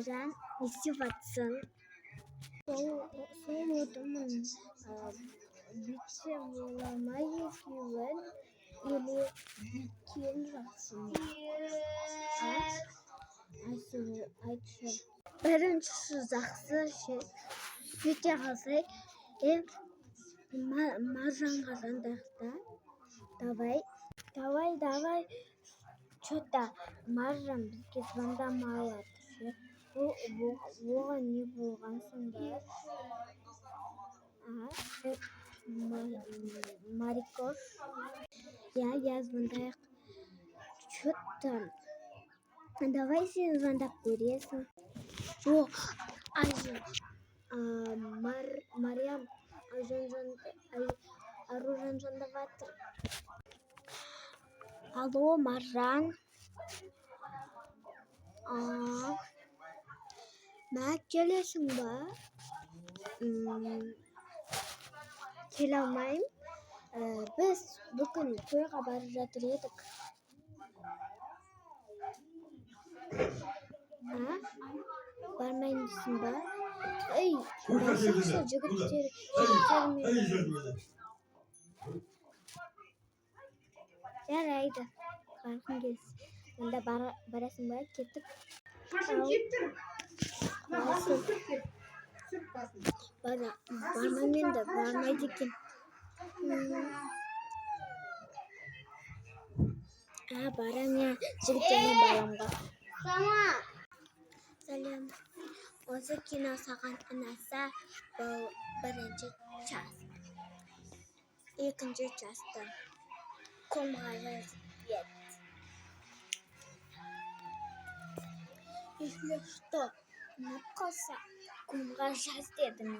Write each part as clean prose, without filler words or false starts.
Маржан нисив атсан. Соодомон бичээ маягийн или бикен ratсан. Айча. Баримч захсан шиг видео хасай. Маржан галандахта. Давай. Что-то Маржан бизге звондамаят. Вова не булгансын да. Марикош. Я звондаю. Что-то. Давай сен звондап көресің. Мариам Аружан звондаватыр. Алло, Маржан. Мә келесің ба? Келе алмайым. Біз бүгін тойға барып жатыр едік. Бармайсың ба? Барсақшы жігіттермен. Жарайды. Барғың келсін. Онда барасың ба? Кеттік. Бармайым енді. Бармайды екен. Барам я жігіттермен баламға. Сәлем. Осы кино саған ұнаса, бұл бірінші час. Екінші часты. Комға жаз ет. Если что, напқалса, комға жаз дедім.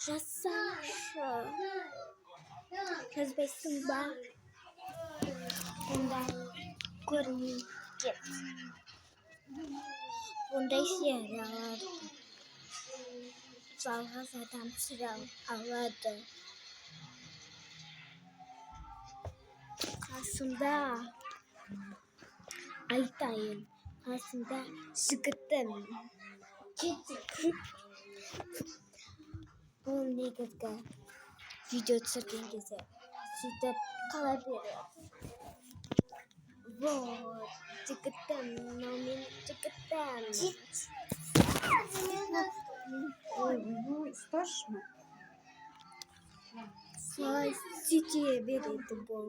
Жазсаңшы. Жазбайсың ба? Онда көрмей кет. Ондай сериаларды жалғыз адам түсіре алады. Қасымда айтайын. Қасымда жігітім. Бұл негізгі видео түсірген кезде сөйтіп қала береді. Вот, жігітім, мынау менің жігітім. Ұсташы ма? Солай сөйте береді бұл.